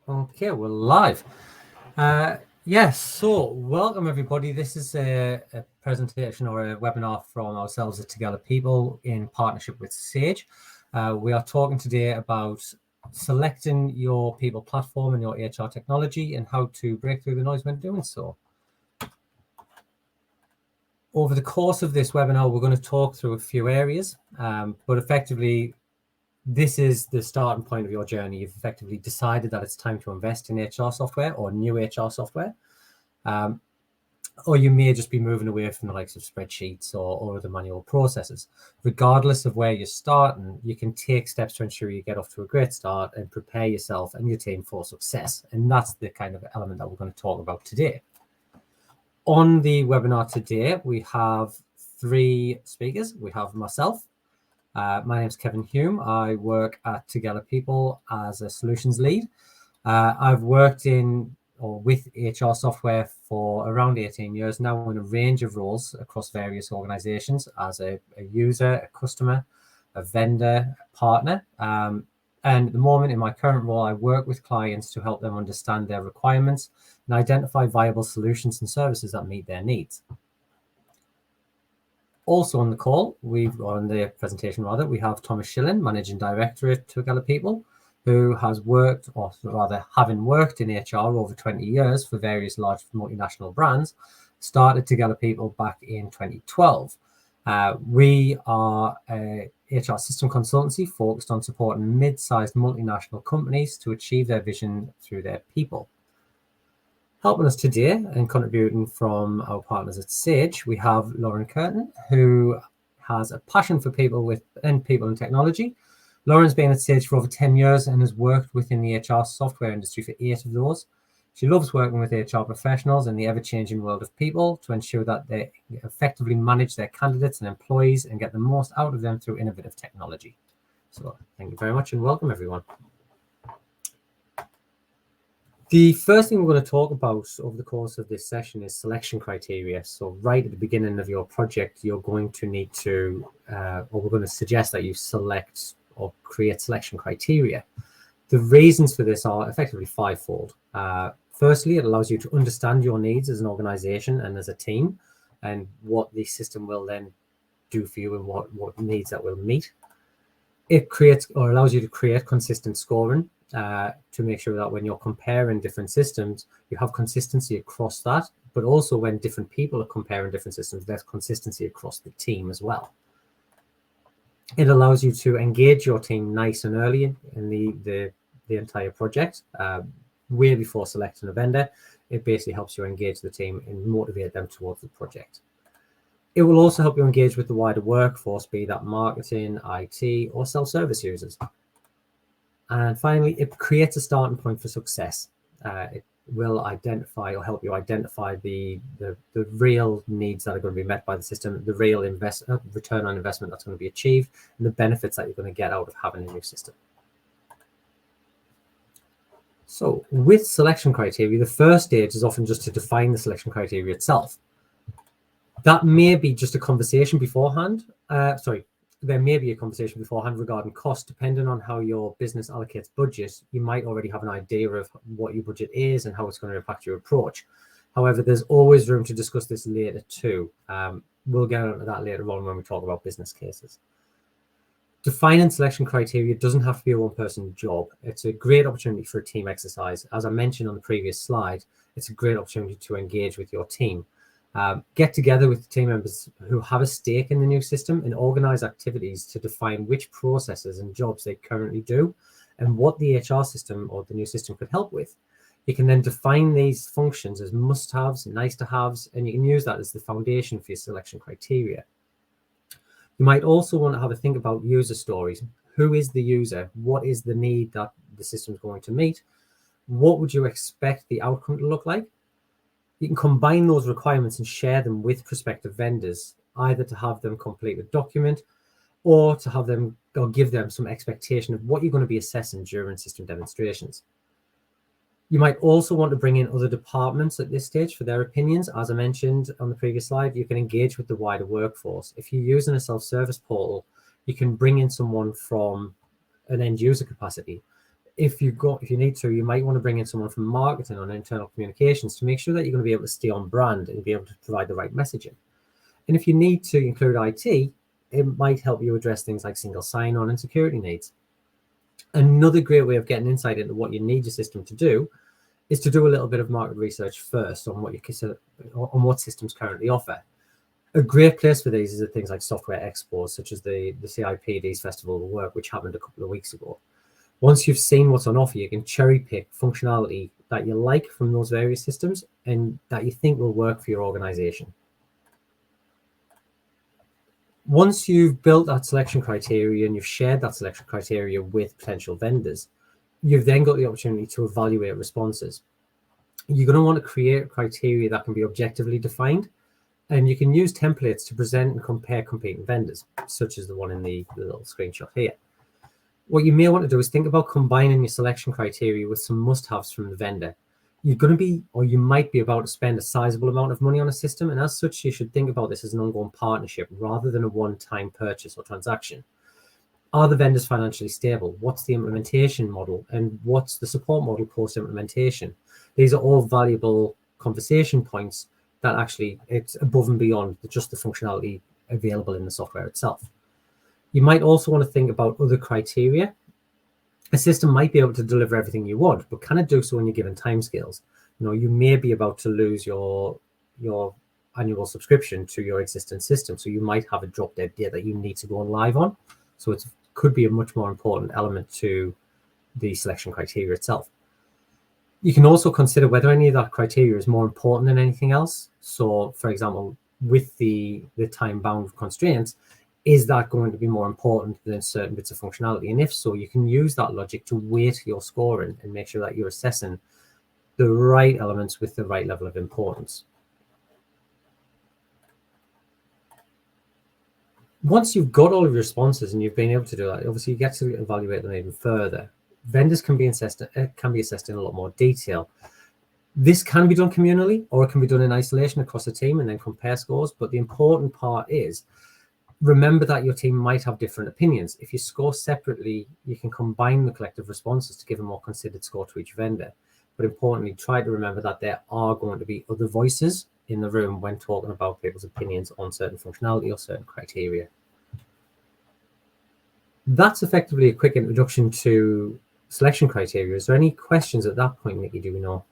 Okay, we're live. Yes, so welcome everybody. This is a presentation or a webinar from ourselves at Together People in partnership with Sage. We are talking today about selecting your people platform and your HR technology and how to break through the noise when doing so. Over the course of this webinar, we're going to talk through a few areas, but effectively, this is the starting point of your journey. You've effectively decided that it's time to invest in HR software or new HR software. Or you may just be moving away from the likes of spreadsheets or other manual processes. Regardless of where you're starting, you can take steps to ensure you get off to a great start and prepare yourself and your team for success. And that's the kind of element that we're going to talk about today. On the webinar today, we have three speakers. We have myself. My name is Kevin Hume. I work at Together People as a solutions lead. I've worked in or with HR software for around 18 years now in a range of roles across various organizations as a user, a customer, a vendor, a partner. And at the moment in my current role, I work with clients to help them understand their requirements and identify viable solutions and services that meet their needs. Also on the call, on the presentation rather, we have Thomas Schillen, Managing Director at Together People, who has worked, or rather having worked in HR over 20 years for various large multinational brands, started Together People back in 2012. We are a HR system consultancy focused on supporting mid-sized multinational companies to achieve their vision through their people. Helping us today and contributing from our partners at Sage, we have Lauren Curtin, who has a passion for people and technology. Lauren's been at Sage for over 10 years and has worked within the HR software industry for 8 of those. She loves working with HR professionals in the ever-changing world of people to ensure that they effectively manage their candidates and employees and get the most out of them through innovative technology. So thank you very much and welcome everyone. The first thing we're going to talk about over the course of this session is selection criteria. So right at the beginning of your project, you're going to need to, or we're going to suggest that you select or create selection criteria. The reasons for this are effectively fivefold. Firstly, it allows you to understand your needs as an organization and as a team and what the system will then do for you and what needs that will meet. It creates or allows you to create consistent scoring to make sure that when you're comparing different systems, you have consistency across that, but also when different people are comparing different systems, there's consistency across the team as well. It allows you to engage your team nice and early in the entire project, way before selecting a vendor. It basically helps you engage the team and motivate them towards the project. It will also help you engage with the wider workforce, be that marketing, IT, or self-service users. And finally, it creates a starting point for success. It will identify or help you identify the real needs that are going to be met by the system, the real return on investment that's going to be achieved, and the benefits that you're going to get out of having a new system. So with selection criteria, the first stage is often just to define the selection criteria itself. That may be just a conversation beforehand. There may be a conversation beforehand regarding cost. Depending on how your business allocates budget, you might already have an idea of what your budget is and how it's going to impact your approach. However, there's always room to discuss this later too. We'll get into that later on when we talk about business cases. Defining selection criteria doesn't have to be a one-person job. It's a great opportunity for a team exercise. As I mentioned on the previous slide, it's a great opportunity to engage with your team. Get together with team members who have a stake in the new system and organize activities to define which processes and jobs they currently do and what the HR system or the new system could help with. You can then define these functions as must-haves and nice-to-haves, and you can use that as the foundation for your selection criteria. You might also want to have a think about user stories. Who is the user? What is the need that the system is going to meet? What would you expect the outcome to look like? You can combine those requirements and share them with prospective vendors, either to have them complete a document or to have them or give them some expectation of what you're going to be assessing during system demonstrations. You might also want to bring in other departments at this stage for their opinions. As I mentioned on the previous slide, you can engage with the wider workforce. If you're using a self-service portal, you can bring in someone from an end user capacity. if you need to, you might want to bring in someone from marketing or internal communications to make sure that you're going to be able to stay on brand and be able to provide the right messaging. And if you need to include IT, it might help you address things like single sign-on and security needs. Another great way of getting insight into what you need your system to do is to do a little bit of market research first on what you consider, on what systems currently offer. A great place for these is things like software expos, such as the CIPD's Festival of Work, which happened a couple of weeks ago. Once you've seen what's on offer, you can cherry pick functionality that you like from those various systems and that you think will work for your organization. Once you've built that selection criteria and you've shared that selection criteria with potential vendors, you've then got the opportunity to evaluate responses. You're going to want to create criteria that can be objectively defined, and you can use templates to present and compare competing vendors, such as the one in the little screenshot here. What you may want to do is think about combining your selection criteria with some must-haves from the vendor. You're going to be, or you might be about to spend a sizable amount of money on a system, and as such, you should think about this as an ongoing partnership rather than a one-time purchase or transaction. Are the vendors financially stable? What's the implementation model? And what's the support model post-implementation? These are all valuable conversation points that actually it's above and beyond just the functionality available in the software itself. You might also want to think about other criteria. A system might be able to deliver everything you want, but can it do so in your given timescales? You may be about to lose your annual subscription to your existing system, so you might have a drop dead date that you need to go on live on. So it could be a much more important element to the selection criteria itself. You can also consider whether any of that criteria is more important than anything else. So, for example, with the time-bound constraints, is that going to be more important than certain bits of functionality? And if so, you can use that logic to weight your scoring and make sure that you're assessing the right elements with the right level of importance. Once you've got all of your responses and you've been able to do that, obviously you get to evaluate them even further. Vendors can be assessed in a lot more detail. This can be done communally, or it can be done in isolation across a team and then compare scores. But the important part is, remember that your team might have different opinions. If you score separately, you can combine the collective responses to give a more considered score to each vendor. But importantly, try to remember that there are going to be other voices in the room when talking about people's opinions on certain functionality or certain criteria. That's effectively a quick introduction to selection criteria. Is there any questions at that point, Nikki, do we know?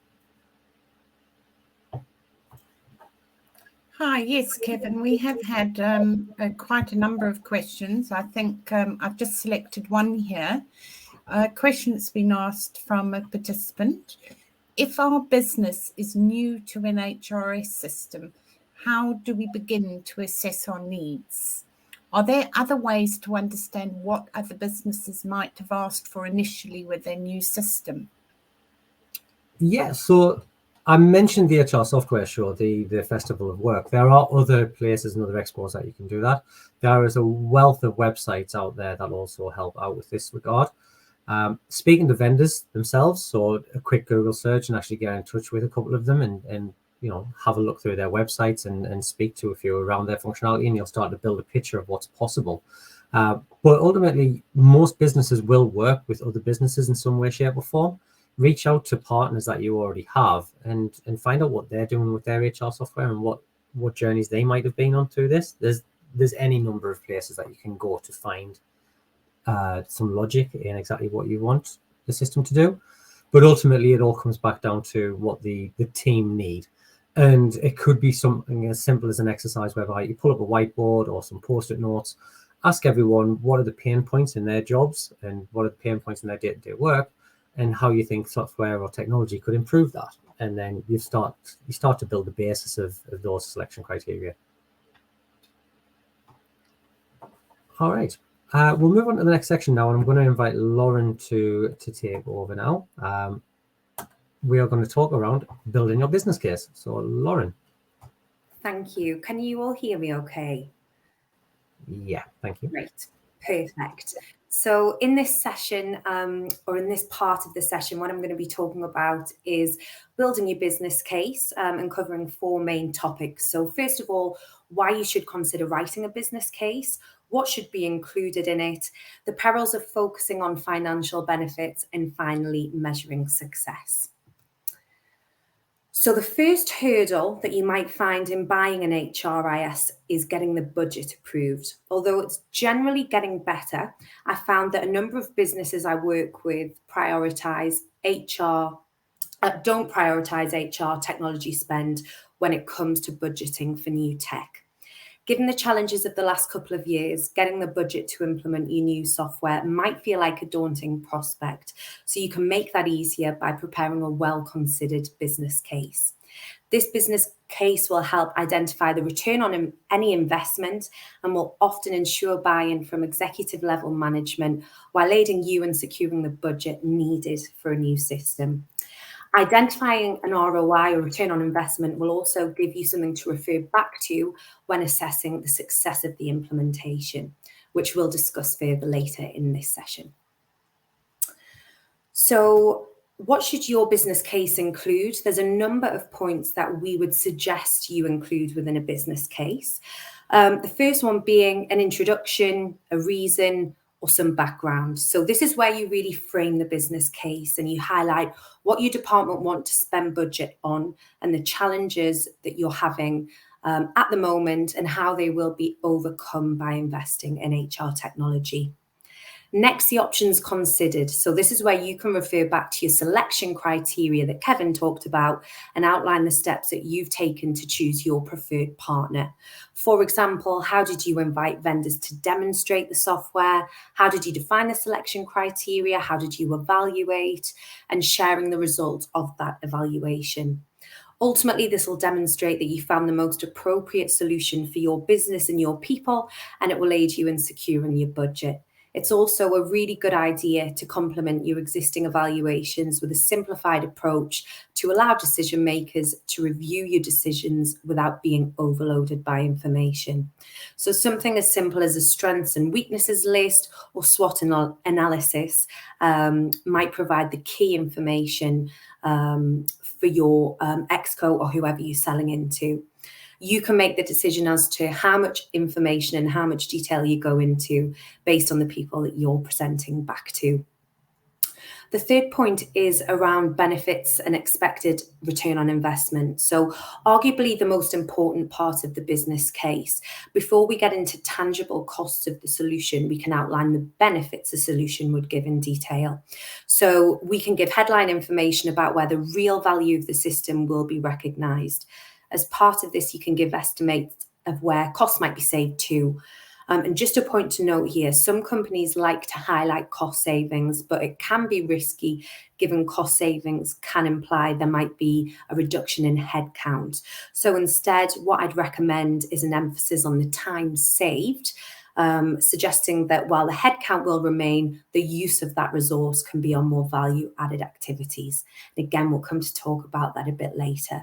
Hi, yes, Kevin, we have had quite a number of questions. I think I've just selected one here. A question that's been asked from a participant. If our business is new to an HRS system, how do we begin to assess our needs? Are there other ways to understand what other businesses might have asked for initially with their new system? Yeah, so I mentioned the HR Software Show, the Festival of Work. There are other places and other expos that you can do that. There is a wealth of websites out there that also help out with this regard. Speaking to vendors themselves, so a quick Google search and actually get in touch with a couple of them and have a look through their websites and speak to a few around their functionality, and you'll start to build a picture of what's possible. But ultimately, most businesses will work with other businesses in some way, shape, or form. Reach out to partners that you already have and find out what they're doing with their HR software and what journeys they might have been on through this. There's any number of places that you can go to find some logic in exactly what you want the system to do. But ultimately, it all comes back down to what the team need. And it could be something as simple as an exercise whereby you pull up a whiteboard or some post-it notes, ask everyone what are the pain points in their jobs and what are the pain points in their day-to-day work, and how you think software or technology could improve that. And then you start to build the basis of those selection criteria. All right. We'll move on to the next section now, and I'm going to invite Lauren to take over now. We are going to talk around building your business case. So, Lauren. Thank you. Can you all hear me okay? Yeah, thank you. Great. Perfect. So in this session, or in this part of the session, what I'm going to be talking about is building your business case and covering 4 main topics. So first of all, why you should consider writing a business case, what should be included in it, the perils of focusing on financial benefits, and finally measuring success. So the first hurdle that you might find in buying an HRIS is getting the budget approved. Although it's generally getting better, I found that a number of businesses I work with don't prioritize HR technology spend when it comes to budgeting for new tech. Given the challenges of the last couple of years, getting the budget to implement your new software might feel like a daunting prospect. So you can make that easier by preparing a well-considered business case. This business case will help identify the return on any investment and will often ensure buy-in from executive level management while aiding you in securing the budget needed for a new system. Identifying an ROI or return on investment will also give you something to refer back to when assessing the success of the implementation, which we'll discuss further later in this session. So what should your business case include? There's a number of points that we would suggest you include within a business case. The first one being an introduction, a reason, or some background. So this is where you really frame the business case and you highlight what your department want to spend budget on and the challenges that you're having at the moment and how they will be overcome by investing in HR technology. Next, the options considered. So this is where you can refer back to your selection criteria that Kevin talked about and outline the steps that you've taken to choose your preferred partner. For example, how did you invite vendors to demonstrate the software? How did you define the selection criteria? How did you evaluate? And sharing the results of that evaluation. Ultimately, this will demonstrate that you found the most appropriate solution for your business and your people, and it will aid you in securing your budget. It's also a really good idea to complement your existing evaluations with a simplified approach to allow decision makers to review your decisions without being overloaded by information. So something as simple as a strengths and weaknesses list or SWOT analysis might provide the key information for your exco or whoever you're selling into. You can make the decision as to how much information and how much detail you go into based on the people that you're presenting back to. The third point is around benefits and expected return on investment. So arguably the most important part of the business case. Before we get into tangible costs of the solution, we can outline the benefits the solution would give in detail. So we can give headline information about where the real value of the system will be recognized. As part of this, you can give estimates of where costs might be saved to. And just a point to note here, some companies like to highlight cost savings, but it can be risky given cost savings can imply there might be a reduction in headcount. So instead, what I'd recommend is an emphasis on the time saved, suggesting that while the headcount will remain, the use of that resource can be on more value-added activities. And again, we'll come to talk about that a bit later.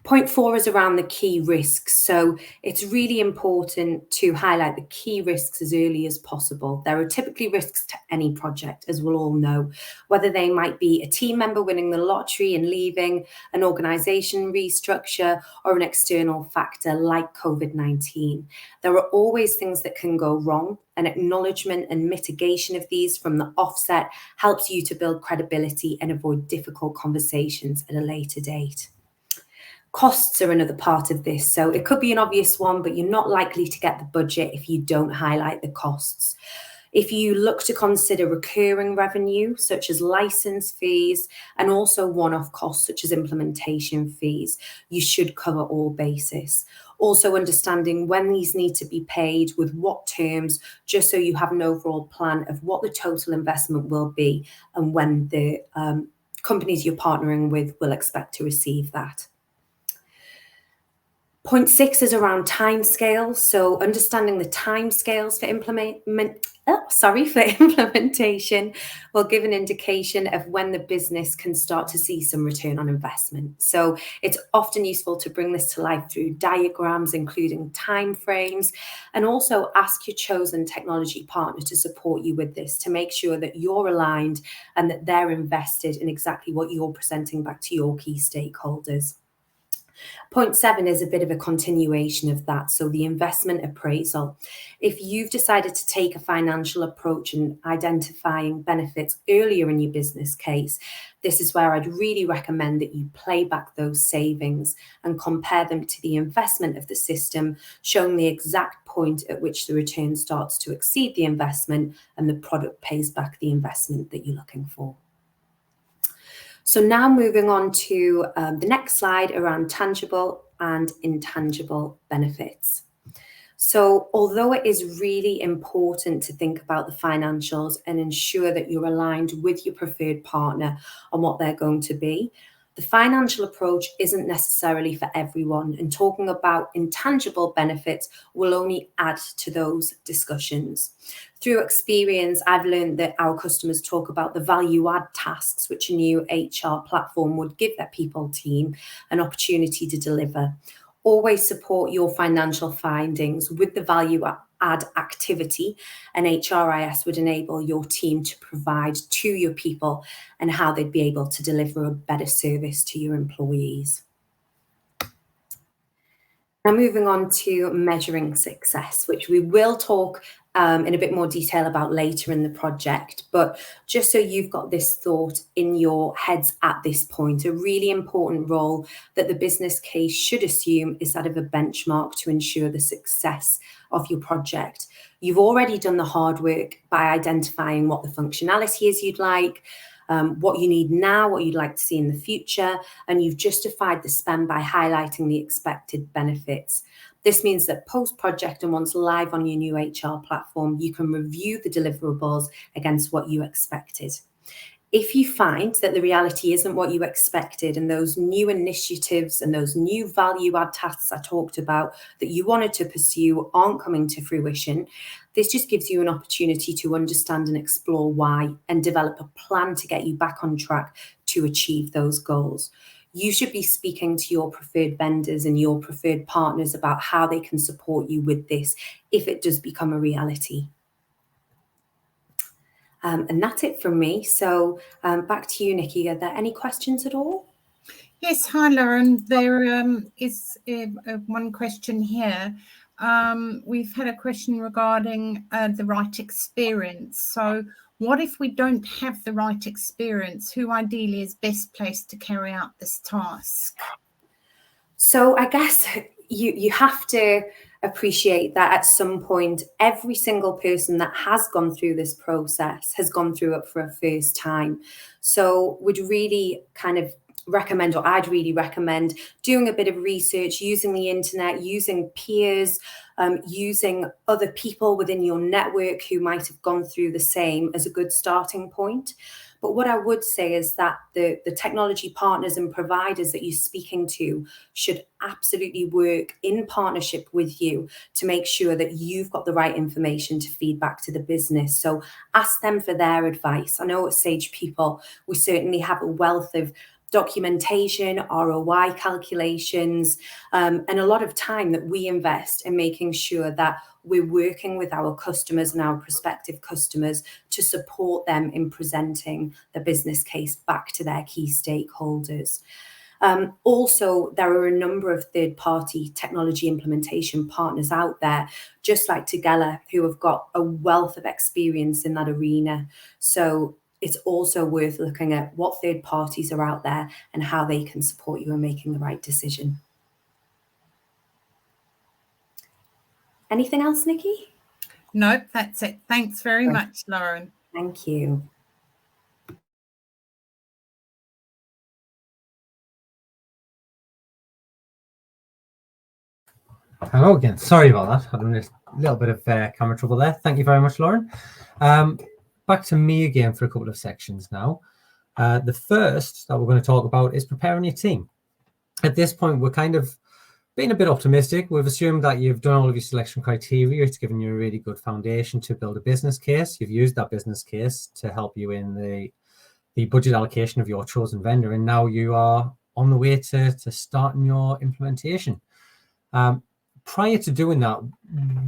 Point 4 is around the key risks. So it's really important to highlight the key risks as early as possible. There are typically risks to any project, as we'll all know, whether they might be a team member winning the lottery and leaving, an organization restructure, or an external factor like COVID-19. There are always things that can go wrong, and acknowledgement and mitigation of these from the offset helps you to build credibility and avoid difficult conversations at a later date. Costs are another part of this. So it could be an obvious one, but you're not likely to get the budget if you don't highlight the costs. If you look to consider recurring revenue, such as license fees, and also one-off costs, such as implementation fees, you should cover all bases. Also understanding when these need to be paid, with what terms, just so you have an overall plan of what the total investment will be and when the companies you're partnering with will expect to receive that. Point 6 is around timescales. So understanding the timescales for implementation will give an indication of when the business can start to see some return on investment. So it's often useful to bring this to life through diagrams, including timeframes, and also ask your chosen technology partner to support you with this to make sure that you're aligned and that they're invested in exactly what you're presenting back to your key stakeholders. Point 7 is a bit of a continuation of that. So the investment appraisal. If you've decided to take a financial approach and identifying benefits earlier in your business case, this is where I'd really recommend that you play back those savings and compare them to the investment of the system, showing the exact point at which the return starts to exceed the investment and the product pays back the investment that you're looking for. So now moving on to the next slide around tangible and intangible benefits. So although it is really important to think about the financials and ensure that you're aligned with your preferred partner on what they're going to be, the financial approach isn't necessarily for everyone, and talking about intangible benefits will only add to those discussions. Through experience, I've learned that our customers talk about the value add tasks which a new HR platform would give their people team an opportunity to deliver. Always support your financial findings with the value add activity, and HRIS would enable your team to provide to your people and how they'd be able to deliver a better service to your employees. Now moving on to measuring success, which we will talk in a bit more detail about later in the project, but just so you've got this thought in your heads at this point, a really important role that the business case should assume is that of a benchmark to ensure the success of your project. You've already done the hard work by identifying what the functionality is you'd like, what you need now, what you'd like to see in the future, and you've justified the spend by highlighting the expected benefits. This means that post-project and once live on your new HR platform, you can review the deliverables against what you expected. If you find that the reality isn't what you expected and those new initiatives and those new value add tasks I talked about that you wanted to pursue aren't coming to fruition, this just gives you an opportunity to understand and explore why and develop a plan to get you back on track to achieve those goals. You should be speaking to your preferred vendors and your preferred partners about how they can support you with this if it does become a reality. And that's it from me. So back to you, Nikki. Are there any questions at all? Yes, hi, Lauren. There is one question here. We've had a question regarding the right experience. So what if we don't have the right experience? Who ideally is best placed to carry out this task? So I guess you have to appreciate that at some point, every single person that has gone through this process has gone through it for a first time. So would really kind of recommend, or I'd really recommend doing a bit of research, using the internet, using peers, using other people within your network who might have gone through the same as a good starting point. But what I would say is that the technology partners and providers that you're speaking to should absolutely work in partnership with you to make sure that you've got the right information to feed back to the business. So ask them for their advice. I know at Sage People, we certainly have a wealth of documentation, ROI calculations, and a lot of time that we invest in making sure that we're working with our customers and our prospective customers to support them in presenting the business case back to their key stakeholders. Also, there are a number of third-party technology implementation partners out there, just like Together, who have got a wealth of experience in that arena. So it's also worth looking at what third parties are out there and how they can support you in making the right decision. Anything else, Nikki? No, that's it. Thanks very much, Lauren. Thank you. Hello again. Sorry about that. Had a little bit of camera trouble there. Thank you very much, Lauren. Back to me again for a couple of sections now. The first that we're going to talk about is preparing your team. At this point, we're kind of being a bit optimistic. We've assumed that you've done all of your selection criteria. It's given you a really good foundation to build a business case. You've used that business case to help you in the budget allocation of your chosen vendor. And now you are on the way to starting your implementation. Prior to doing that,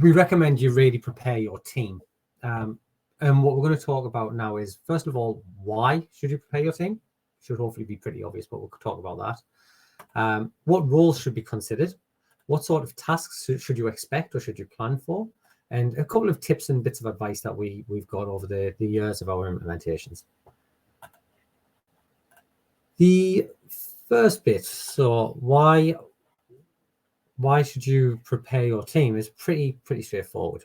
we recommend you really prepare your team. And what we're going to talk about now is, first of all, why should you prepare your team? Should hopefully be pretty obvious, but we'll talk about that. What roles should be considered? What sort of tasks should you expect or should you plan for? And a couple of tips and bits of advice that we've got over the years of our implementations. The first bit, so why should you prepare your team, is pretty straightforward.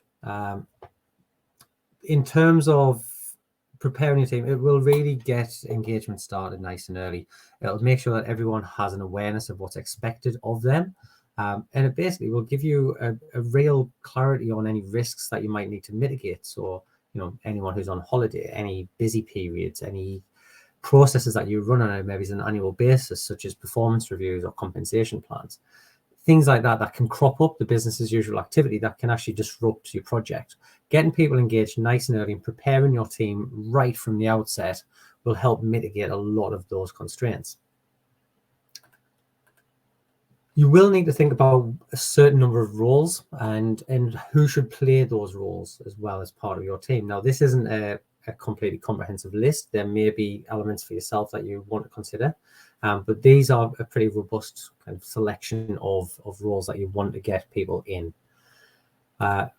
In terms of preparing your team, it will really get engagement started nice and early. It'll make sure that everyone has an awareness of what's expected of them. And it basically will give you a real clarity on any risks that you might need to mitigate. So, anyone who's on holiday, any busy periods, any processes that you run on maybe an annual basis, such as performance reviews or compensation plans, things like that can crop up, the business's usual activity that can actually disrupt your project. Getting people engaged nice and early and preparing your team right from the outset will help mitigate a lot of those constraints. You will need to think about a certain number of roles and who should play those roles as well as part of your team. Now, this isn't a completely comprehensive list. There may be elements for yourself that you want to consider, but these are a pretty robust kind of selection of roles that you want to get people in.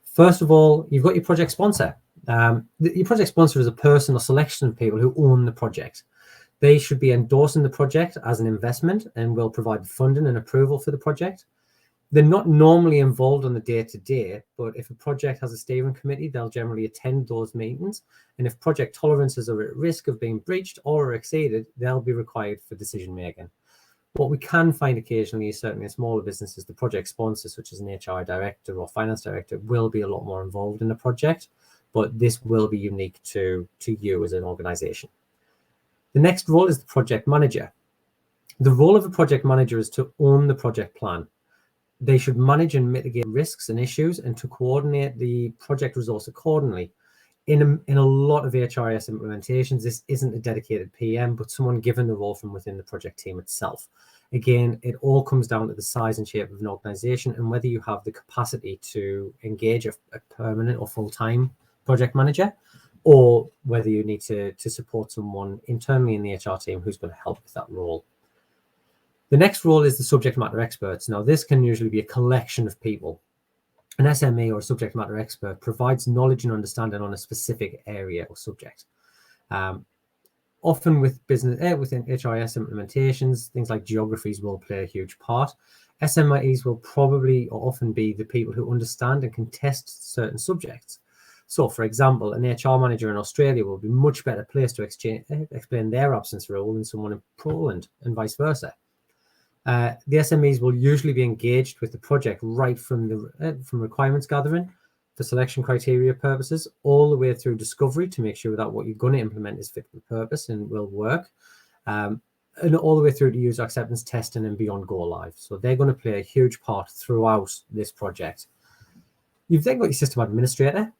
First of all, you've got your project sponsor. Your project sponsor is a person or selection of people who own the project. They should be endorsing the project as an investment and will provide funding and approval for the project. They're not normally involved on the day-to-day, but if a project has a steering committee, they'll generally attend those meetings. And if project tolerances are at risk of being breached or exceeded, they'll be required for decision-making. What we can find occasionally is certainly in smaller businesses, the project sponsor, such as an HR director or finance director, will be a lot more involved in the project, but this will be unique to you as an organization. The next role is the project manager. The role of a project manager is to own the project plan. They should manage and mitigate risks and issues and to coordinate the project resource accordingly. In a lot of HRIS implementations, this isn't a dedicated PM, but someone given the role from within the project team itself. Again, it all comes down to the size and shape of an organization and whether you have the capacity to engage a permanent or full-time project manager, or whether you need to support someone internally in the HR team who's going to help with that role. The next role is the subject matter experts. Now, this can usually be a collection of people. An SME or a subject matter expert provides knowledge and understanding on a specific area or subject. Often with within HRIS implementations, things like geographies will play a huge part. SMEs will probably or often be the people who understand and can test certain subjects. So, for example, an HR manager in Australia will be much better placed to explain their absence role than someone in Poland, and vice versa. The SMEs will usually be engaged with the project right from requirements gathering for selection criteria purposes, all the way through discovery to make sure that what you're going to implement is fit for purpose and will work, and all the way through to user acceptance testing and beyond go live. So they're going to play a huge part throughout this project. You've then got your system administrator.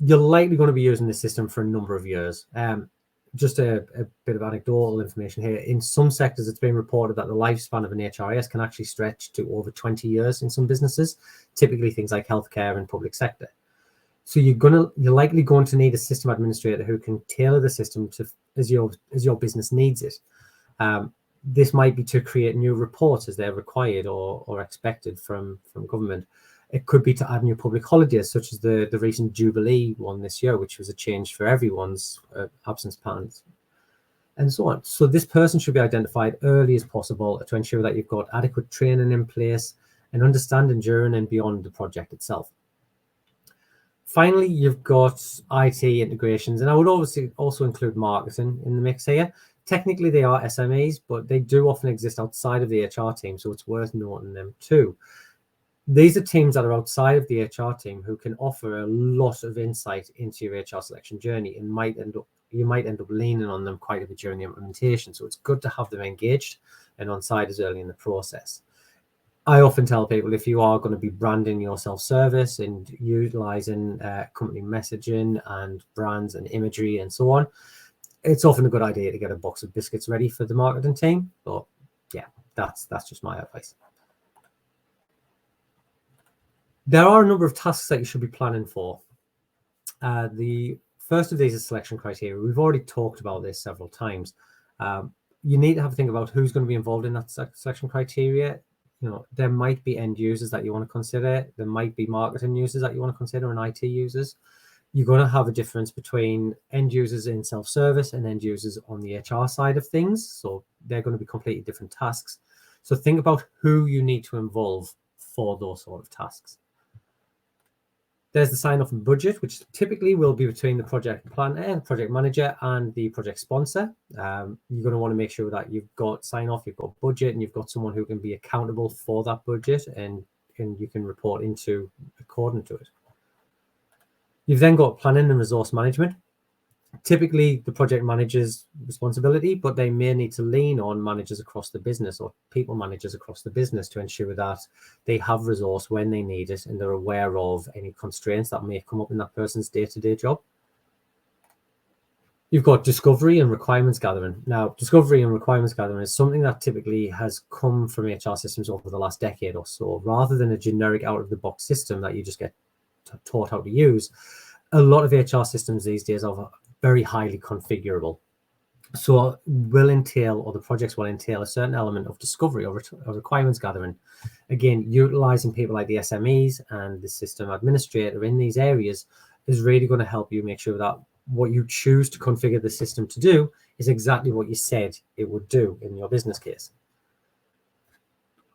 You're likely going to be using this system for a number of years. Just a bit of anecdotal information here. In some sectors, it's been reported that the lifespan of an HRIS can actually stretch to over 20 years in some businesses, typically things like healthcare and public sector. So you're likely going to need a system administrator who can tailor the system to as your business needs it. This might be to create new reports as they're required or expected from government. It could be to add new public holidays, such as the recent Jubilee one this year, which was a change for everyone's absence patterns, and so on. So this person should be identified early as possible to ensure that you've got adequate training in place and understanding during and beyond the project itself. Finally, you've got IT integrations, and I would obviously also include marketing in the mix here. Technically, they are SMEs, but they do often exist outside of the HR team, so it's worth noting them too. These are teams that are outside of the HR team who can offer a lot of insight into your HR selection journey, and you might end up leaning on them quite a bit during the implementation. So it's good to have them engaged and on side as early in the process. I often tell people, if you are going to be branding your self-service and utilizing company messaging and brands and imagery and so on, it's often a good idea to get a box of biscuits ready for the marketing team. But yeah, that's just my advice. There are a number of tasks that you should be planning for. The first of these is selection criteria. We've already talked about this several times. you need to have a think about who's going to be involved in that selection criteria. You know, there might be end users that you want to consider. There might be marketing users that you want to consider, and IT users. You're going to have a difference between end users in self-service and end users on the HR side of things. So they're going to be completely different tasks. So think about who you need to involve for those sort of tasks. There's the sign-off and budget, which typically will be between the project planner, project manager, and the project sponsor. You're going to want to make sure that you've got sign-off, you've got budget, and you've got someone who can be accountable for that budget, and you can report into according to it. You've then got planning and resource management. Typically the project manager's responsibility, but they may need to lean on managers across the business or people managers across the business to ensure that they have resource when they need it and they're aware of any constraints that may come up in that person's day-to-day job. You've got discovery and requirements gathering. Now, discovery and requirements gathering is something that typically has come from HR systems over the last decade or so. Rather than a generic out-of-the-box system that you just get taught how to use, a lot of HR systems these days are very highly configurable. So will entail, or the projects will entail, a certain element of discovery or requirements gathering. Again, utilizing people like the SMEs and the system administrator in these areas is really going to help you make sure that what you choose to configure the system to do is exactly what you said it would do in your business case.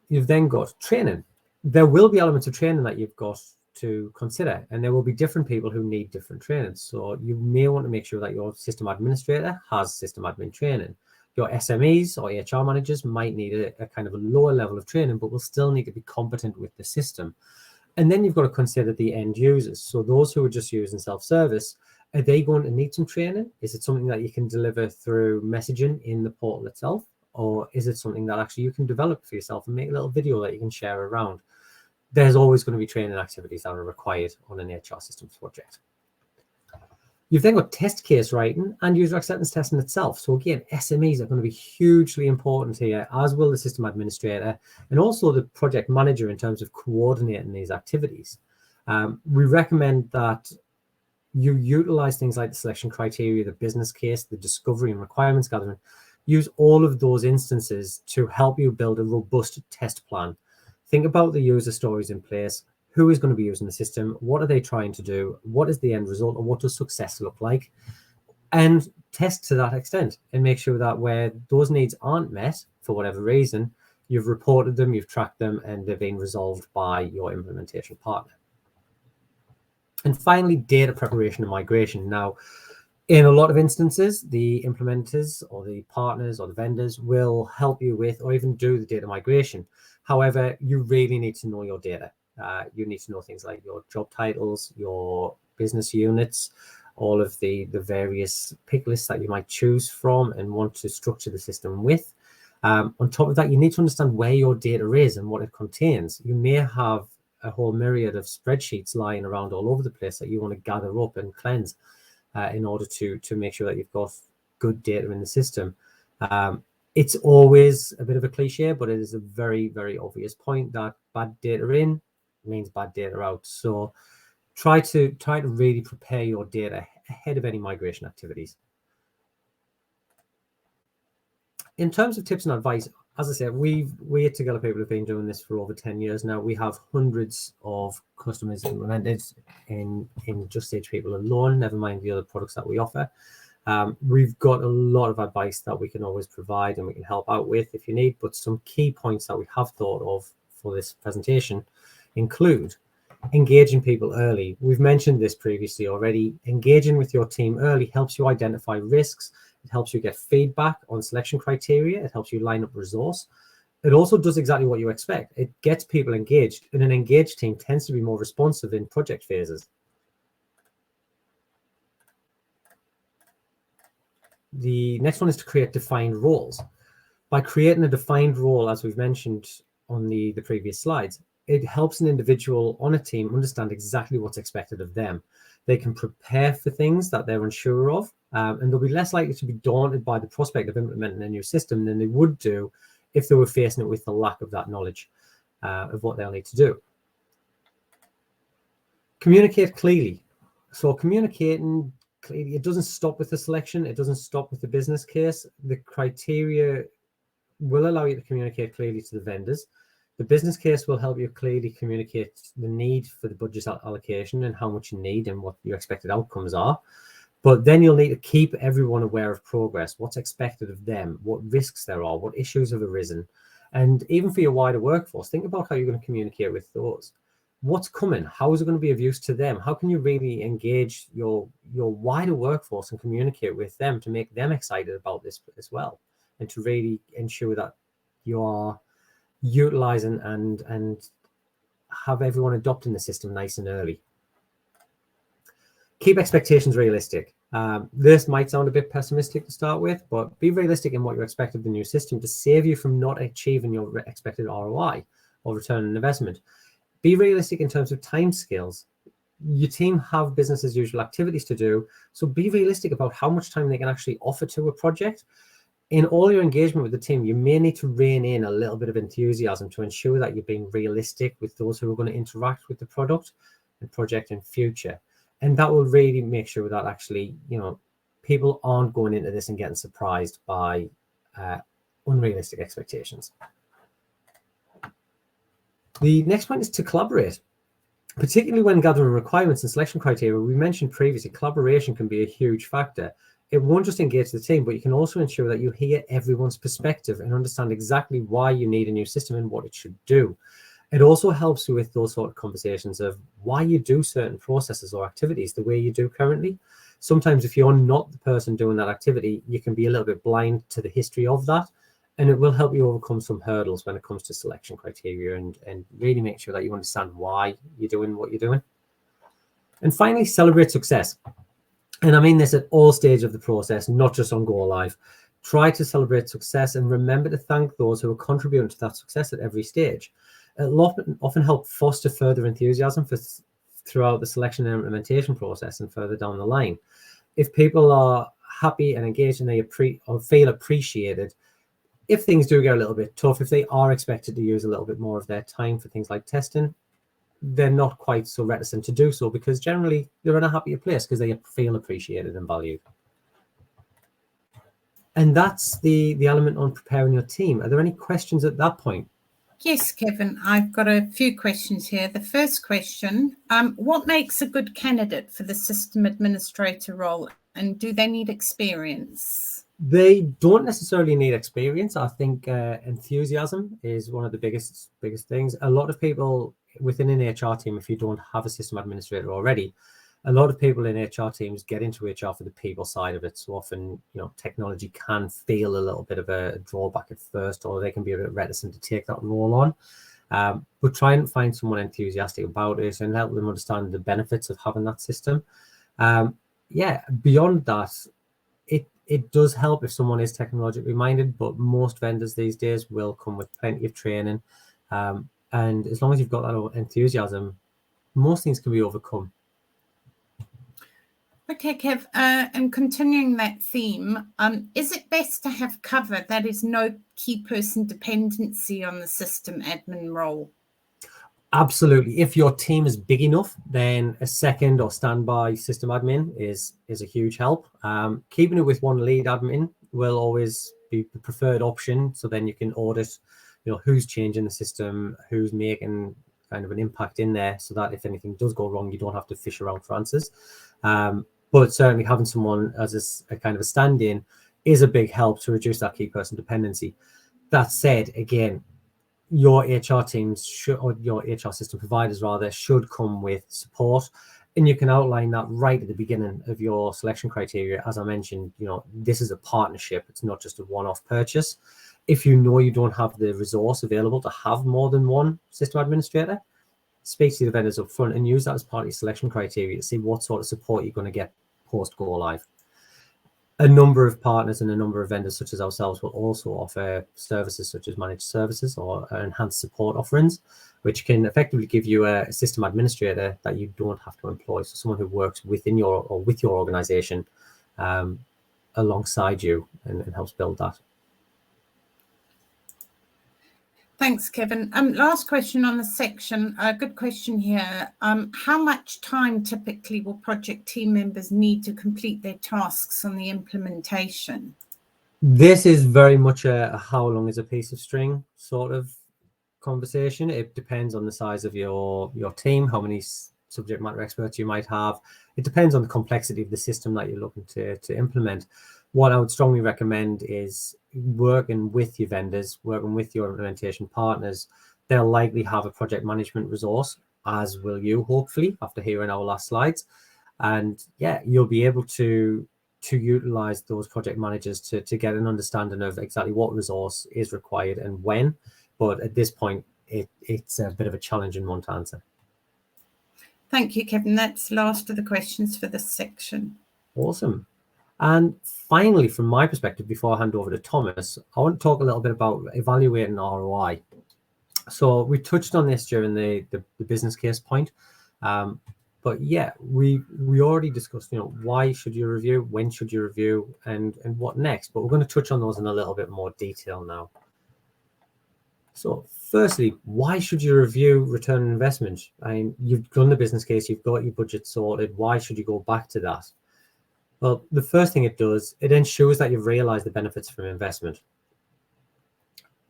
You've then got training. There will be elements of training that you've got to consider, and there will be different people who need different training. So you may want to make sure that your system administrator has system admin training. Your SMEs or HR managers might need a kind of a lower level of training, but will still need to be competent with the system. And then you've got to consider the end users. So those who are just using self-service, are they going to need some training? Is it something that you can deliver through messaging in the portal itself? Or is it something that actually you can develop for yourself and make a little video that you can share around? There's always going to be training activities that are required on an HR systems project. You've then got test case writing and user acceptance testing itself. So again, SMEs are going to be hugely important here, as will the system administrator and also the project manager in terms of coordinating these activities. We recommend that you utilize things like the selection criteria, the business case, the discovery and requirements gathering. Use all of those instances to help you build a robust test plan. Think about the user stories in place. Who is going to be using the system? What are they trying to do? What is the end result? Or what does success look like? And test to that extent and make sure that where those needs aren't met for whatever reason, you've reported them, you've tracked them, and they've been resolved by your implementation partner. And finally, data preparation and migration. Now, in a lot of instances, the implementers or the partners or the vendors will help you with or even do the data migration. However, you really need to know your data. You need to know things like your job titles, your business units, all of the various pick lists that you might choose from and want to structure the system with. On top of that, you need to understand where your data is and what it contains. You may have a whole myriad of spreadsheets lying around all over the place that you want to gather up and cleanse in order to make sure that you've got good data in the system. It's always a bit of a cliche, but it is a very, very obvious point that bad data in means bad data out. So try to really prepare your data ahead of any migration activities. In terms of tips and advice, as I said, we at Together People have been doing this for over 10 years now. We have hundreds of customers implemented in Just Stage People alone, never mind the other products that we offer. We've got a lot of advice that we can always provide and we can help out with if you need, but some key points that we have thought of for this presentation include engaging people early. We've mentioned this previously already. Engaging with your team early helps you identify risks. It helps you get feedback on selection criteria. It helps you line up resource. It also does exactly what you expect. It gets people engaged, and an engaged team tends to be more responsive in project phases. The next one is to create defined roles. By creating a defined role, as we've mentioned on the previous slides, it helps an individual on a team understand exactly what's expected of them. They can prepare for things that they're unsure of, and they'll be less likely to be daunted by the prospect of implementing a new system than they would do if they were facing it with the lack of that knowledge of what they'll need to do. Communicate clearly. So communicating clearly, it doesn't stop with the selection. It doesn't stop with the business case. The criteria will allow you to communicate clearly to the vendors. The business case will help you clearly communicate the need for the budget allocation and how much you need and what your expected outcomes are. But then you'll need to keep everyone aware of progress, what's expected of them, what risks there are, what issues have arisen. And even for your wider workforce, think about how you're going to communicate with those. What's coming? How is it going to be of use to them? How can you really engage your wider workforce and communicate with them to make them excited about this as well, and to really ensure that you are utilizing and have everyone adopting the system nice and early. Keep expectations realistic. This might sound a bit pessimistic to start with, but be realistic in what you expect of the new system to save you from not achieving your expected ROI or return on investment. Be realistic in terms of timescales. Your team have business as usual activities to do, so be realistic about how much time they can actually offer to a project. In all your engagement with the team, you may need to rein in a little bit of enthusiasm to ensure that you're being realistic with those who are going to interact with the product and project in future. And that will really make sure that actually, people aren't going into this and getting surprised by unrealistic expectations. The next point is to collaborate, particularly when gathering requirements and selection criteria. We mentioned previously, collaboration can be a huge factor. It won't just engage the team, but you can also ensure that you hear everyone's perspective and understand exactly why you need a new system and what it should do. It also helps you with those sort of conversations of why you do certain processes or activities the way you do currently. Sometimes if you're not the person doing that activity, you can be a little bit blind to the history of that, and it will help you overcome some hurdles when it comes to selection criteria and really make sure that you understand why you're doing what you're doing. And finally, celebrate success. And I mean this at all stages of the process, not just on go live. Try to celebrate success and remember to thank those who are contributing to that success at every stage. It'll often help foster further enthusiasm throughout the selection and implementation process and further down the line. If people are happy and engaged and they feel appreciated, if things do get a little bit tough, if they are expected to use a little bit more of their time for things like testing, they're not quite so reticent to do so because generally they're in a happier place because they feel appreciated and valued. And that's the element on preparing your team. Are there any questions at that point? Yes, Kevin, I've got a few questions here. The first question, what makes a good candidate for the system administrator role, and do they need experience? They don't necessarily need experience. I think enthusiasm is one of the biggest things. A lot of people within an HR team, if you don't have a system administrator already, a lot of people in HR teams get into HR for the people side of it. So often, technology can feel a little bit of a drawback at first, or they can be a bit reticent to take that role on. But try and find someone enthusiastic about it and help them understand the benefits of having that system. Beyond that, it does help if someone is technologically minded, but most vendors these days will come with plenty of training. And as long as you've got that enthusiasm, most things can be overcome. Okay, Kev, and continuing that theme, is it best to have cover that is no key person dependency on the system admin role? Absolutely. If your team is big enough, then a second or standby system admin is a huge help. Keeping it with one lead admin will always be the preferred option. So then you can audit, who's changing the system, who's making kind of an impact in there, so that if anything does go wrong, you don't have to fish around for answers. But certainly having someone as a kind of a stand-in is a big help to reduce that key person dependency. That said, again, your HR teams or your HR system providers should come with support, and you can outline that right at the beginning of your selection criteria. As I mentioned, this is a partnership. It's not just a one-off purchase. If you know you don't have the resource available to have more than one system administrator, speak to the vendors up front and use that as part of your selection criteria to see what sort of support you're going to get post go live. A number of partners and a number of vendors such as ourselves will also offer services such as managed services or enhanced support offerings, which can effectively give you a system administrator that you don't have to employ. So someone who works within your or with your organization alongside you and helps build that. Thanks, Kevin. Last question on the section. A good question here. How much time typically will project team members need to complete their tasks on the implementation? This is very much a how long is a piece of string sort of conversation. It depends on the size of your team, how many subject matter experts you might have. It depends on the complexity of the system that you're looking to implement. What I would strongly recommend is working with your vendors, working with your implementation partners. They'll likely have a project management resource, as will you, hopefully, after hearing our last slides. And yeah, you'll be able to utilize those project managers to get an understanding of exactly what resource is required and when. But at this point, it's a bit of a challenging one to answer. Thank you, Kevin. That's last of the questions for this section. Awesome. And finally, from my perspective, before I hand over to Thomas, I want to talk a little bit about evaluating ROI. So we touched on this during the business case point. But yeah, we already discussed, why should you review, when should you review, and what next? But we're going to touch on those in a little bit more detail now. So firstly, why should you review return on investment? I mean, you've done the business case, you've got your budget sorted. Why should you go back to that? Well, the first thing it does, it ensures that you've realized the benefits from investment.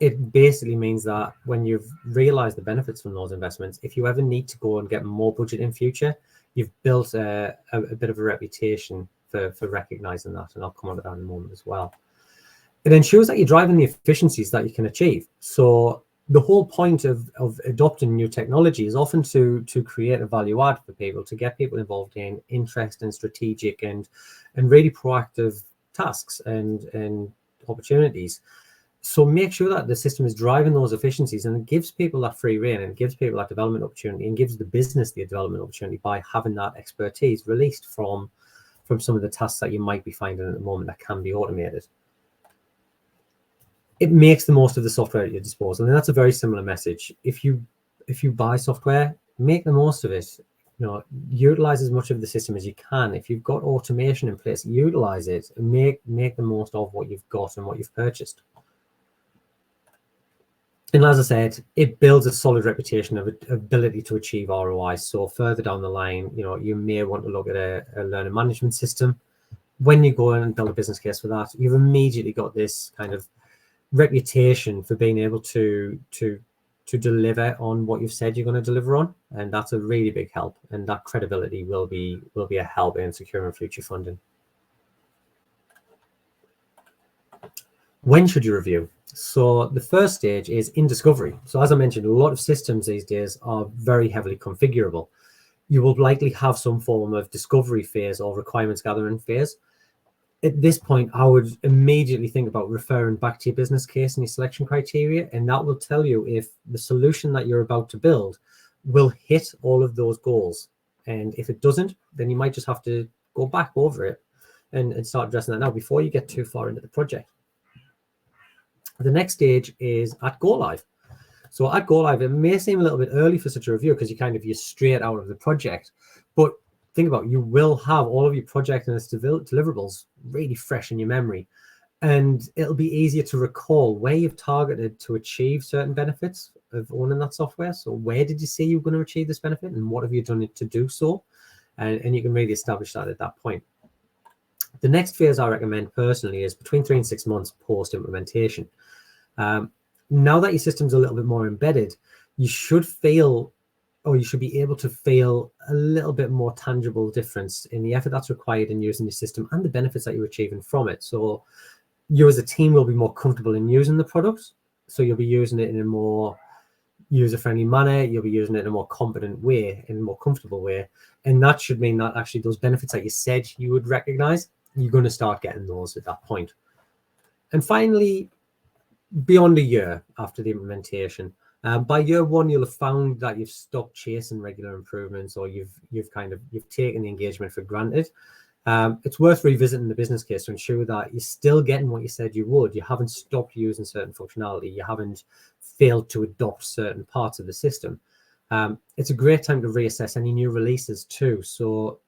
It basically means that when you've realized the benefits from those investments, if you ever need to go and get more budget in future, you've built a bit of a reputation for recognizing that. And I'll come on to that in a moment as well. It ensures that you're driving the efficiencies that you can achieve. So the whole point of adopting new technology is often to create a value add for people, to get people involved in interest and strategic and really proactive tasks and opportunities. So make sure that the system is driving those efficiencies, and it gives people that free rein, and it gives people that development opportunity, and gives the business the development opportunity by having that expertise released from some of the tasks that you might be finding at the moment that can be automated. It makes the most of the software at your disposal, and that's a very similar message. If you buy software, make the most of it. Utilize as much of the system as you can. If you've got automation in place, utilize it and make the most of what you've got and what you've purchased. And as I said, it builds a solid reputation of ability to achieve ROI. So further down the line, you may want to look at a learning management system. When you go in and build a business case for that, you've immediately got this kind of reputation for being able to deliver on what you've said you're going to deliver on, and that's a really big help. And that credibility will be a help in securing future funding. When should you review? So the first stage is in discovery. So as I mentioned, a lot of systems these days are very heavily configurable. You will likely have some form of discovery phase or requirements gathering phase. At this point, I would immediately think about referring back to your business case and your selection criteria, and that will tell you if the solution that you're about to build will hit all of those goals. And if it doesn't, then you might just have to go back over it and start addressing that now before you get too far into the project. The next stage is at go live. So at go live, it may seem a little bit early for such a review because you're straight out of the project, but think about it, you will have all of your project and its deliverables really fresh in your memory, and it'll be easier to recall where you've targeted to achieve certain benefits of owning that software. So where did you say you were going to achieve this benefit, and what have you done to do so? And you can really establish that at that point. The next phase I recommend personally is between 3 and 6 months post implementation. Now that your system's a little bit more embedded, you should feel, or you should be able to feel, a little bit more tangible difference in the effort that's required in using the system and the benefits that you're achieving from it. So you as a team will be more comfortable in using the product. So you'll be using it in a more user-friendly manner. You'll be using it in a more competent way, in a more comfortable way. And that should mean that actually those benefits that you said you would recognize, you're going to start getting those at that point. And finally, beyond a year after the implementation, by year 1, you'll have found that you've stopped chasing regular improvements, or you've taken the engagement for granted. It's worth revisiting the business case to ensure that you're still getting what you said you would. You haven't stopped using certain functionality. You haven't failed to adopt certain parts of the system. It's a great time to reassess any new releases too. So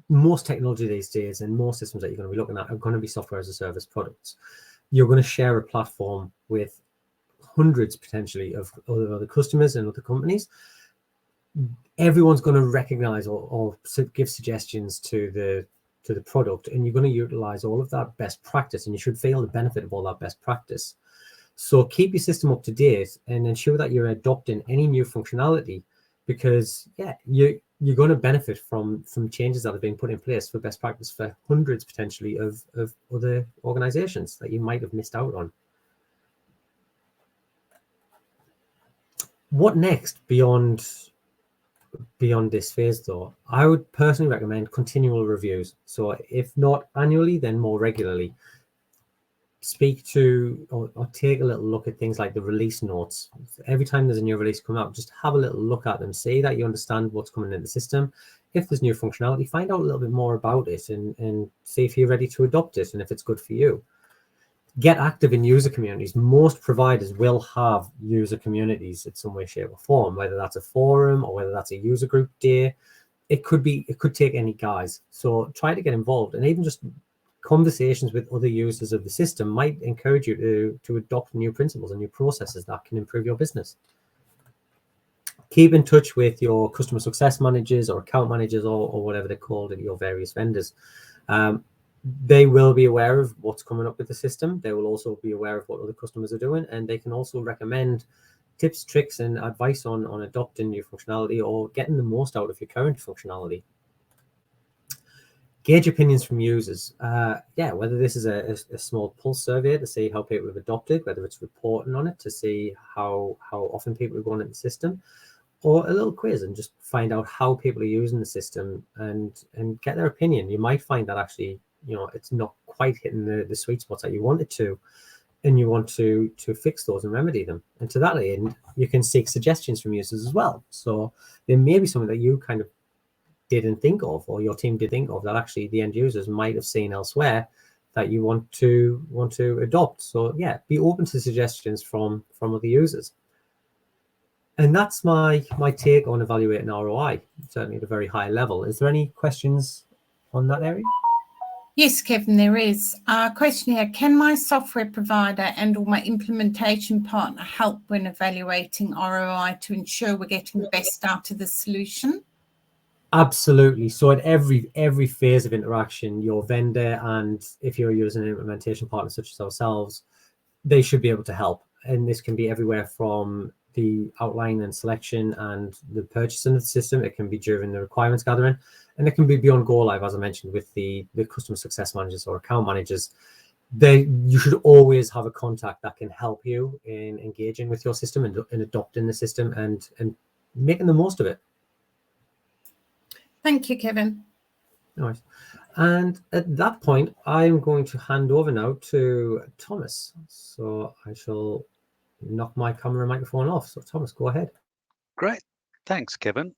most technology these days and most systems that you're going to be looking at are going to be software as a service products. You're going to share a platform with hundreds potentially of other customers and other companies, everyone's going to recognize or give suggestions to the product, and you're going to utilize all of that best practice, and you should feel the benefit of all that best practice. So keep your system up to date and ensure that you're adopting any new functionality, because you're going to benefit from changes that have been put in place for best practice for hundreds potentially of other organizations that you might have missed out on. What next beyond this phase, though? I would personally recommend continual reviews. So if not annually, then more regularly. Speak to or take a little look at things like the release notes. Every time there's a new release come out, just have a little look at them, see that you understand what's coming in the system. If there's new functionality, find out a little bit more about it and see if you're ready to adopt it and if it's good for you. Get active in user communities. Most providers will have user communities in some way, shape, or form, whether that's a forum or whether that's a user group day. It could take any guise. So try to get involved, and even just conversations with other users of the system might encourage you to adopt new principles and new processes that can improve your business. Keep in touch with your customer success managers or account managers or whatever they're called at your various vendors. They will be aware of what's coming up with the system. They will also be aware of what other customers are doing, and they can also recommend tips, tricks, and advice on adopting new functionality or getting the most out of your current functionality. Gauge opinions from users. Whether this is a small pulse survey to see how people have adopted, whether it's reporting on it to see how often people are going into the system, or a little quiz and just find out how people are using the system and get their opinion. You might find that actually, it's not quite hitting the sweet spots that you want it to, and you want to fix those and remedy them. And to that end, you can seek suggestions from users as well. So there may be something that you kind of didn't think of, or your team did think of, that actually the end users might have seen elsewhere that you want to adopt. So yeah, be open to suggestions from other users. And that's my take on evaluating ROI, certainly at a very high level. Is there any questions on that area? Yes, Kevin, there is. A question here: can my software provider and or my implementation partner help when evaluating ROI to ensure we're getting the best out of the solution? Absolutely. So at every phase of interaction, your vendor, and if you're using an implementation partner such as ourselves, they should be able to help. And this can be everywhere from the outline and selection and the purchasing of the system. It can be during the requirements gathering, and it can be beyond go live, as I mentioned, with the customer success managers or account managers. You should always have a contact that can help you in engaging with your system and adopting the system and making the most of it. Thank you, Kevin. Nice. And at that point, I'm going to hand over now to Thomas. So I shall knock my camera and microphone off. So Thomas, go ahead. Great. Thanks, Kevin.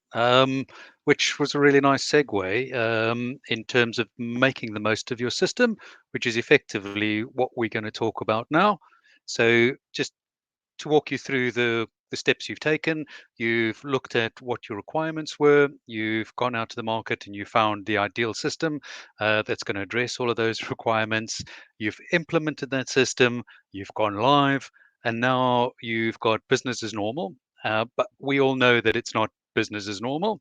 Which was a really nice segue in terms of making the most of your system, which is effectively what we're going to talk about now. So just to walk you through the steps you've taken, you've looked at what your requirements were, you've gone out to the market and you found the ideal system that's going to address all of those requirements. You've implemented that system, you've gone live, and now you've got business as normal. But we all know that it's not business as normal.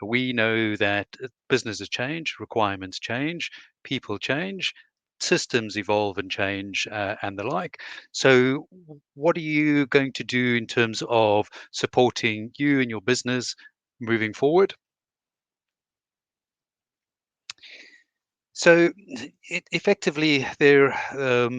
We know that businesses change, requirements change, people change, systems evolve and change, and the like. So what are you going to do in terms of supporting you and your business moving forward? So effectively, there are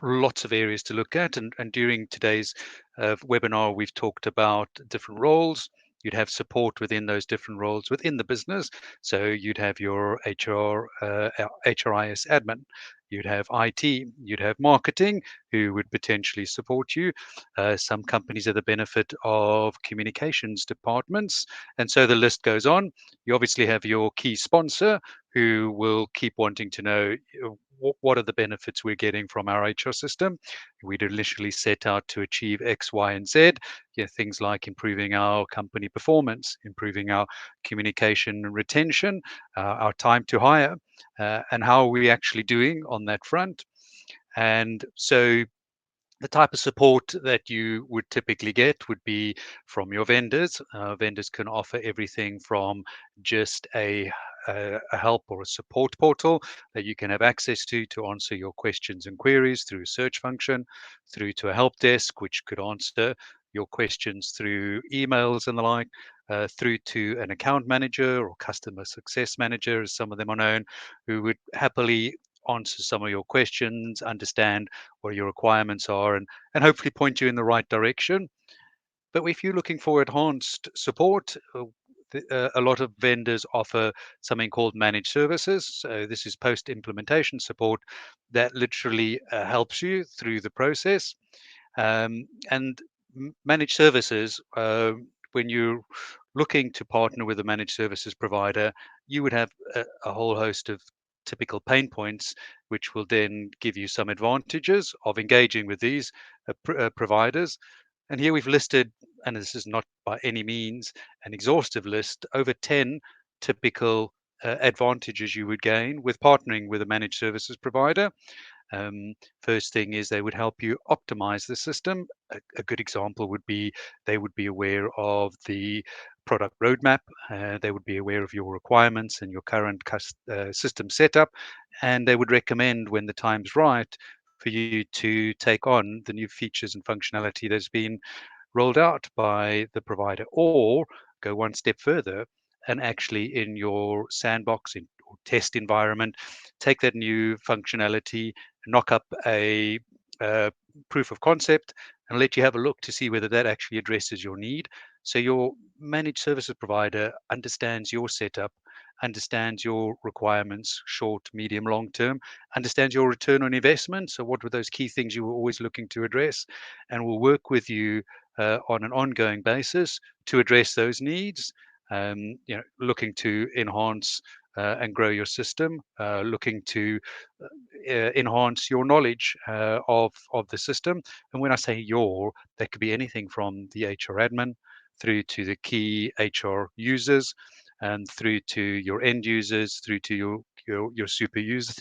lots of areas to look at. And during today's webinar, we've talked about different roles. You'd have support within those different roles within the business. So you'd have your HR, HRIS admin, you'd have IT, you'd have marketing, who would potentially support you. Some companies have the benefit of communications departments. And so the list goes on. You obviously have your key sponsor, who will keep wanting to know what are the benefits we're getting from our HR system. We'd initially set out to achieve X, Y, and Z. Things like improving our company performance, improving our communication and retention, our time to hire, and how are we actually doing on that front. And so The type of support that you would typically get would be from your vendors. Vendors can offer everything from just a help or a support portal that you can have access to answer your questions and queries through a search function, through to a help desk, which could answer your questions through emails and the like, through to an account manager or customer success manager, as some of them are known, who would happily answer some of your questions, understand what your requirements are, and hopefully point you in the right direction. But if you're looking for enhanced support, a lot of vendors offer something called managed services. So this is post-implementation support that literally helps you through the process. And managed services, when you're looking to partner with a managed services provider, you would have a whole host of typical pain points, which will then give you some advantages of engaging with these providers. And here we've listed, and this is not by any means an exhaustive list, over 10 typical advantages you would gain with partnering with a managed services provider. First thing is they would help you optimize the system. A good example would be they would be aware of the product roadmap, they would be aware of your requirements and your current system setup, and they would recommend when the time's right for you to take on the new features and functionality that's been rolled out by the provider, or go one step further and actually in your sandbox or test environment, take that new functionality, knock up a proof of concept, and let you have a look to see whether that actually addresses your need. So your managed services provider understands your setup, understands your requirements, short, medium, long term, understands your return on investment. So what were those key things you were always looking to address, and will work with you on an ongoing basis to address those needs. Looking to enhance and grow your system, looking to enhance your knowledge of the system. And when I say your, that could be anything from the HR admin through to the key HR users, and through to your end users, through to your super users.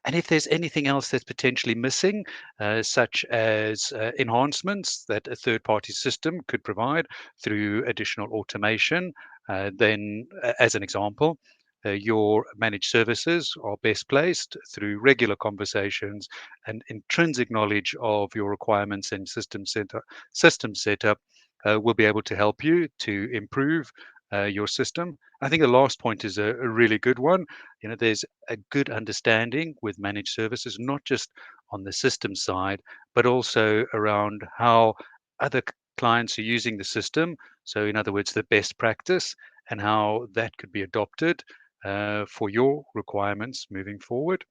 And if there's anything else that's potentially missing, such as enhancements that a third-party system could provide through additional automation, then as an example, your managed services are best placed through regular conversations and intrinsic knowledge of your requirements and system setup will be able to help you to improve your system. I think the last point is a really good one. There's a good understanding with managed services, not just on the system side, but also around how other clients are using the system. So, in other words, the best practice and how that could be adopted for your requirements moving forward.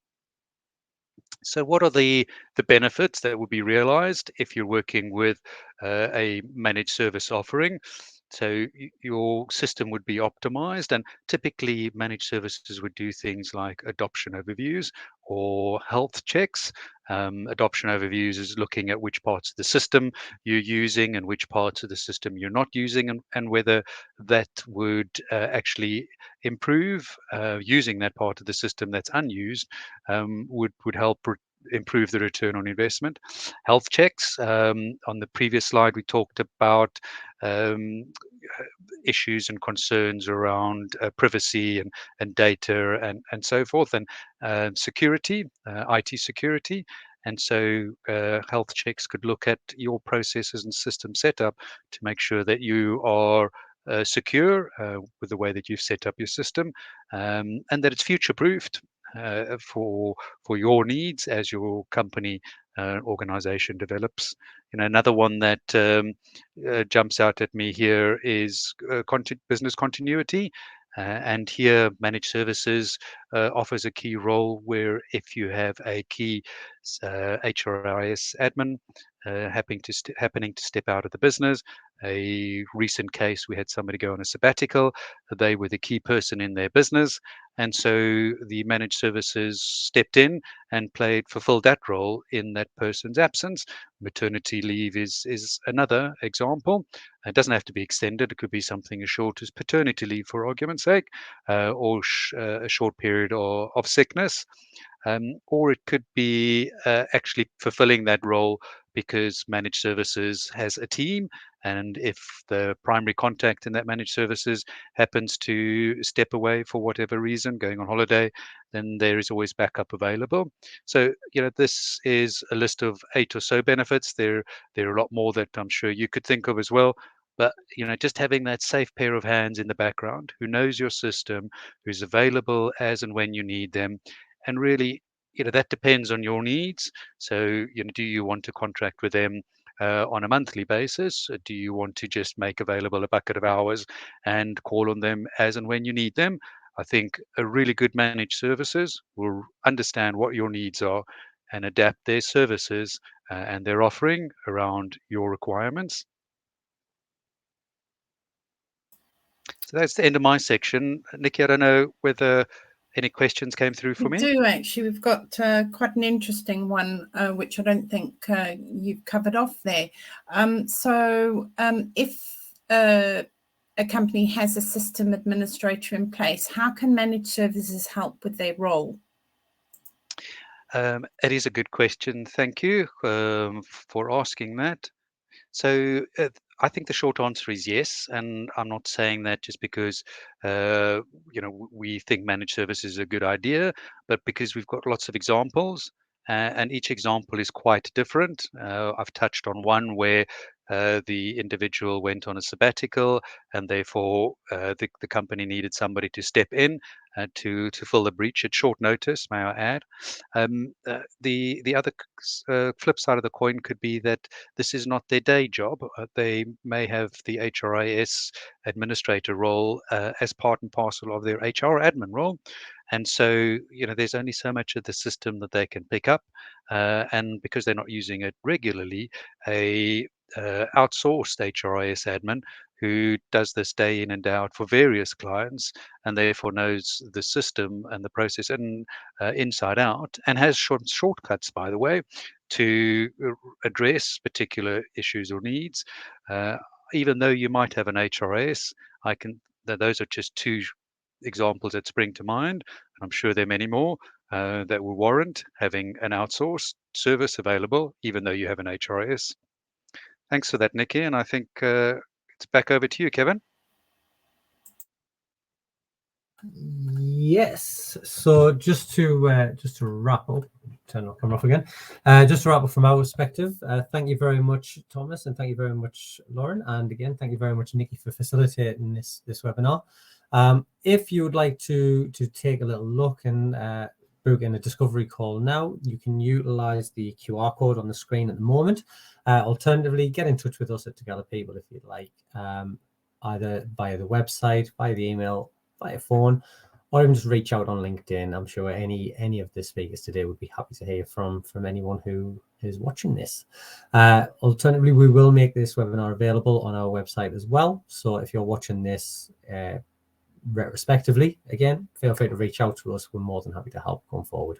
So what are the benefits that would be realized if you're working with a managed service offering? So your system would be optimized, and typically managed services would do things like adoption overviews or health checks. Adoption overviews is looking at which parts of the system you're using and which parts of the system you're not using, and whether that would actually improve using that part of the system that's unused, would help improve the return on investment. Health checks. On the previous slide, we talked about issues and concerns around privacy and data and so forth, and security, IT security. And so health checks could look at your processes and system setup to make sure that you are secure with the way that you've set up your system, and that it's future proofed for your needs as your company organization develops. Another one that jumps out at me here is business continuity. And here, managed services offers a key role where if you have a key HRIS admin happening to step out of the business. A recent case, we had somebody go on a sabbatical. They were the key person in their business, and so the managed services stepped in and fulfilled that role in that person's absence. Maternity leave is another example. It doesn't have to be extended. It could be something as short as paternity leave, for argument's sake, or a short period of sickness. or it could be actually fulfilling that role because managed services has a team, and if the primary contact in that managed services happens to step away for whatever reason, going on holiday, then there is always backup available. So, this is a list of 8 or so benefits. There are a lot more that I'm sure you could think of as well. But, just having that safe pair of hands in the background who knows your system, who's available as and when you need them, and really, that depends on your needs. So, do you want to contract with them on a monthly basis? Do you want to just make available a bucket of hours and call on them as and when you need them? I think a really good managed services will understand what your needs are and adapt their services and their offering around your requirements. So that's the end of my section. Nikki, I don't know whether any questions came through for me. We do actually. We've got quite an interesting one, which I don't think you've covered off there. If a company has a system administrator in place, how can managed services help with their role? It is a good question. Thank you for asking that. So I think the short answer is yes, and I'm not saying that just because we think managed services is a good idea, but because we've got lots of examples, and each example is quite different. I've touched on one where the individual went on a sabbatical, and therefore the company needed somebody to step in to fill the breach at short notice. May I add? The other flip side of the coin could be that this is not their day job. They may have the HRIS administrator role as part and parcel of their HR admin role. And so, there's only so much of the system that they can pick up. And because they're not using it regularly, a outsourced HRIS admin who does this day in and day out for various clients and therefore knows the system and the process and inside out, and has shortcuts, by the way, to address particular issues or needs. Even though you might have an HRIS, those are just two examples that spring to mind. And I'm sure there are many more that will warrant having an outsourced service available, even though you have an HRIS. Thanks for that, Nikki. And I think it's back over to you, Kevin. Yes. So just to wrap up, turn the camera off again. Just to wrap up from our perspective, thank you very much, Thomas, and thank you very much, Lauren, and again, thank you very much, Nikki, for facilitating this webinar. If you would like to take a little look and book in a discovery call now, you can utilize the QR code on the screen at the moment. Alternatively, get in touch with us at Together People if you'd like, either via the website, via the email, via phone, or even just reach out on LinkedIn. I'm sure any of the speakers today would be happy to hear from anyone who is watching this. Alternatively, we will make this webinar available on our website as well. So if you're watching this retrospectively, again, feel free to reach out to us. We're more than happy to help going forward.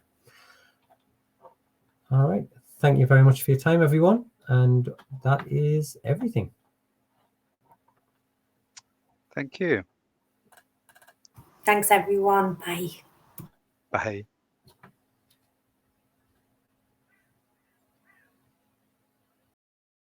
All right. Thank you very much for your time, everyone. And that is everything. Thank you. Thanks, everyone. Bye. Bye.